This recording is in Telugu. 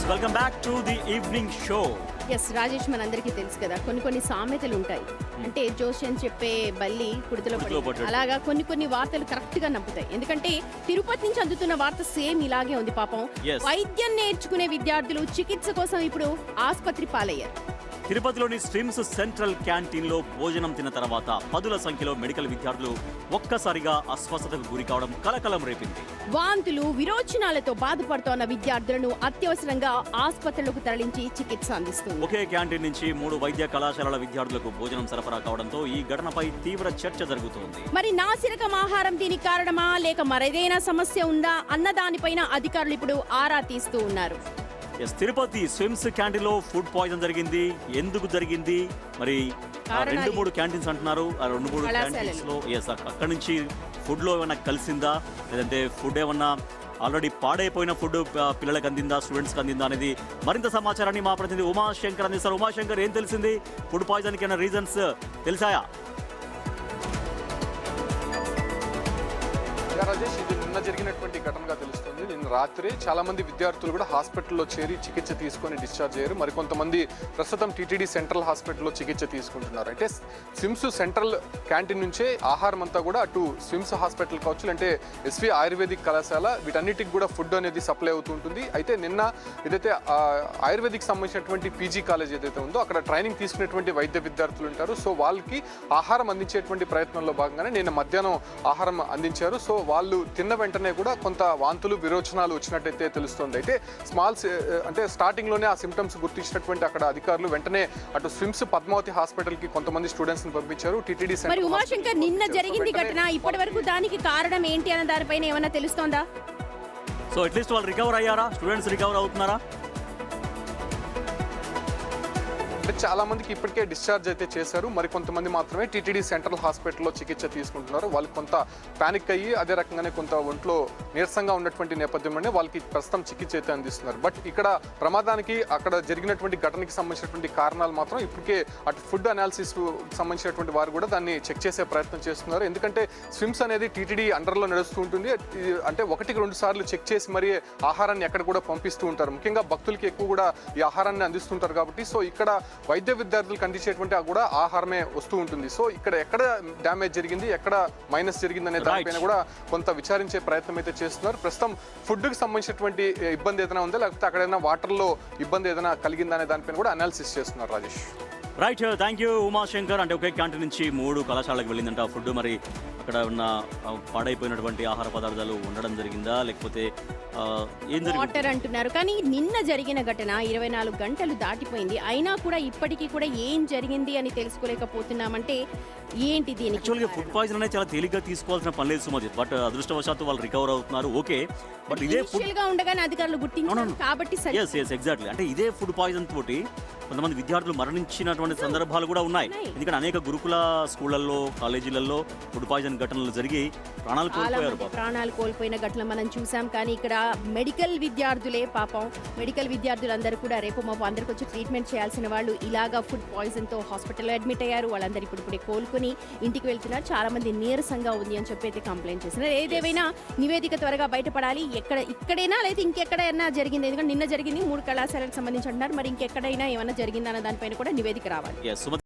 Welcome back to the evening show. Yes Rajesh, మనందరికీ తెలుసు కదా, కొన్ని సామెతలు ఉంటాయి. అంటే జోష్యం చెప్పే బల్లి కుడితలో పడి, అలాగా కొన్ని వార్తలు కరెక్ట్ గా నమ్ముతాయి. ఎందుకంటే తిరుపతి నుంచి అందుతున్న వార్త సేమ్ ఇలాగే ఉంది. పాపం వైద్యం నేర్చుకునే విద్యార్థులు చికిత్స కోసం ఇప్పుడు ఆసుపత్రి పాలయ్యారు. తిరుపతిలోని స్విమ్స్ సెంట్రల్ క్యాంటీన్ లో భోజనం తిన్న తర్వాత పదుల సంఖ్యలో మెడికల్ విద్యార్థులు ఒక్కసారిగా అస్వస్థతకు గురి కావడం కలకలం రేపింది. వాంతులు, విరోచనాలతో బాధపడుతోన్న విద్యార్థులను అత్యవసరంగా ఆసుపత్రులకు తరలించి చికిత్స అందిస్తుంది. ఒకే క్యాంటీన్ నుంచి 3 వైద్య కళాశాలల విద్యార్థులకు భోజనం సరఫరా కావడంతో ఈ ఘటనపై తీవ్ర చర్చ జరుగుతోంది. మరి నాసిరకం ఆహారం దీనికి కారణమా, లేక మరేదైనా సమస్య ఉందా అన్న దానిపైన అధికారులు ఇప్పుడు ఆరా తీస్తూ ఉన్నారు. తిరుపతి స్విమ్స్ క్యాంటీన్ లో ఫుడ్ పాయిజన్ జరిగింది. ఎందుకు జరిగింది? మరి 2-3 క్యాంటీన్స్ అంటున్నారు. ఆ 2-3 క్యాంటీన్స్ లో అక్కడి నుంచి ఫుడ్ లో ఏమైనా కలిసిందా, లేదంటే ఫుడ్ ఏమన్నా ఆల్రెడీ పాడైపోయిన ఫుడ్ పిల్లలకు అందిందా, స్టూడెంట్స్కి అందిందా అనేది మరింత సమాచారాన్ని మా ప్రతినిధి ఉమాశంకర్ అందిస్తారు. ఉమాశంకర్, ఏం తెలిసింది? ఫుడ్ పాయిజన్కి ఏమైనా రీజన్స్ తెలిసాయా? రాజేష్, ఇది నిన్న జరిగినటువంటి ఘటనగా తెలుస్తుంది. నిన్న రాత్రి చాలా మంది విద్యార్థులు కూడా హాస్పిటల్లో చేరి చికిత్స తీసుకొని డిశ్చార్జ్ అయ్యారు. మరికొంతమంది ప్రస్తుతం టీటీడీ సెంట్రల్ హాస్పిటల్లో చికిత్స తీసుకుంటున్నారు. అంటే స్విమ్స్ సెంట్రల్ క్యాంటీన్ నుంచే ఆహారం అంతా కూడా అటు స్విమ్స్ హాస్పిటల్ కావచ్చు, అంటే ఎస్వి ఆయుర్వేదిక్ కళాశాల, వీటన్నిటికి కూడా ఫుడ్ అనేది సప్లై అవుతూ ఉంటుంది. అయితే నిన్న ఏదైతే ఆయుర్వేదిక్ సంబంధించినటువంటి పీజీ కాలేజ్ ఏదైతే ఉందో అక్కడ ట్రైనింగ్ తీసుకునేటువంటి వైద్య విద్యార్థులు ఉంటారు. సో వాళ్ళకి ఆహారం అందించేటువంటి ప్రయత్నంలో భాగంగానే నిన్న మధ్యాహ్నం ఆహారం అందించారు. సో వాళ్ళు తిన్న వెంటనే కూడా కొంత వాంతులు, విరోచనాలు వచ్చినట్టయితే తెలుస్తుంది. అయితే అంటే స్టార్టింగ్ లోనే ఆ సిమ్టమ్స్ గుర్తించినటువంటి అక్కడ అధికారులు వెంటనే అటు స్విమ్స్ పద్మావతి హాస్పిటల్ కి కొంతమంది స్టూడెంట్స్ ని పంపించారు. టీటీడీ మరి ఉమాశంకర్, నిన్న జరిగింది ఘటన, ఇప్పటి వరకు దానికి కారణం ఏంటి అన్న దానిపైన ఏమైనా తెలుస్తోందా? సో అట్లీస్ట్ వాళ్ళు రికవర్ అయ్యారా? స్టూడెంట్స్ రికవర్ అవుతున్నారా? చాలా మందికి ఇప్పటికే డిశ్చార్జ్ అయితే చేశారు. మరికొంతమంది మాత్రమే టీటీడీ సెంట్రల్ హాస్పిటల్లో చికిత్స తీసుకుంటున్నారు. వాళ్ళు కొంత పానిక్ అయ్యి అదే రకంగానే కొంత ఒంట్లో నీరసంగా ఉన్నటువంటి నేపథ్యంలోనే వాళ్ళకి ప్రస్తుతం చికిత్స అయితే అందిస్తున్నారు. బట్ ఇక్కడ ప్రమాదానికి, అక్కడ జరిగినటువంటి ఘటనకి సంబంధించినటువంటి కారణాలు మాత్రం ఇప్పటికే అటు ఫుడ్ అనాలిసిస్ సంబంధించినటువంటి వారు కూడా దాన్ని చెక్ చేసే ప్రయత్నం చేస్తున్నారు. ఎందుకంటే స్విమ్స్ అనేది టీటీడీ అండర్లో నడుస్తూ ఉంటుంది. అంటే 1-2 సార్లు చెక్ చేసి మరి ఆహారాన్ని ఎక్కడ కూడా పంపిస్తూ ఉంటారు. ముఖ్యంగా భక్తులకి ఎక్కువ కూడా ఈ ఆహారాన్ని అందిస్తుంటారు కాబట్టి సో ఇక్కడ వైద్య విద్యార్థులకు అందించేటువంటి కూడా ఆహారమే వస్తూ ఉంటుంది. సో ఇక్కడ ఎక్కడ డ్యామేజ్ జరిగింది, ఎక్కడ మైనస్ జరిగింది అనే దానిపైన కూడా కొంత విచారించే ప్రయత్నం అయితే చేస్తున్నారు. ప్రస్తుతం ఫుడ్కి సంబంధించినటువంటి ఇబ్బంది ఏదైనా ఉందా, లేకపోతే అక్కడైనా వాటర్లో ఇబ్బంది ఏదైనా కలిగిందా అనే దానిపైన కూడా అనాలిసిస్ చేస్తున్నారు. Rajesh, right, thank you Umashankar. అంటే ఒకే క్యాంటీన్ నుంచి 3 కళాశాలకు వెళ్ళిందంట ఫుడ్. మరి అక్కడ ఉన్న పాడైపోయినటువంటి ఆహార పదార్థాలు ఉండడం జరిగిందా, లేకపోతే ఏం జరిగింది? వాటర్ అంటున్నారు. కానీ నిన్న జరిగిన ఘటన 24 గంటలు దాటిపోయింది, అయినా కూడా ఇప్పటికీ కూడా ఏం జరిగింది అని తెలుసుకోలేకపోతున్నామంటే ఏంటి దీనికి? యాక్చువల్గా ఫుడ్ పాయిజన్ అనేది చాలా తేలిగ్గా తీసుకోవాల్సిన పని లేదు సుమజిత్. బట్ అదృష్టవశాత్తు వాళ్ళు రికవర్ అవుతున్నారు. ఓకే, బట్ ఇదే ఫుడ్ గా ఉండగానే అధికారులు గుర్తించారు కాబట్టి ఎగ్జాక్ట్లీ. అంటే ఇదే ఫుడ్ పాయిజన్ తోటి కొంతమంది విద్యార్థులు మరణించినటువంటి సందర్భాలు కూడా ఉన్నాయి. ఎందుకంటే అనేక గురుకుల స్కూళ్లలో, కాలేజీలలో ఫుడ్ పాయిజన్ ఘటనలు జరిగి ప్రాణాలు కోల్పోయిన ఘటన మనం చూసాం. కానీ ఇక్కడ మెడికల్ విద్యార్థులే పాపం, మెడికల్ విద్యార్థులందరూ కూడా రేపు మాపు అందరికి వచ్చి ట్రీట్మెంట్ చేయాల్సిన వాళ్ళు ఇలాగా ఫుడ్ పాయిజన్ తో హాస్పిటల్లో అడ్మిట్ అయ్యారు. వాళ్ళందరూ ఇప్పుడే కోలుకుని ఇంటికి వెళ్తున్నారు. చాలా మంది నీరసంగా ఉంది అని చెప్పి అయితే కంప్లైంట్ చేస్తున్నారు. ఏదేమైనా నివేదిక త్వరగా బయటపడాలి. ఇక్కడైనా లేదా ఇంకెక్కడైనా జరిగింది, ఎందుకంటే నిన్న జరిగింది 3 కళాశాలకు సంబంధించి అంటున్నారు. మరి ఇంకెక్కడైనా ఏమైనా జరిగిందన్న దానిపైన కూడా నివేదిక రావాలి.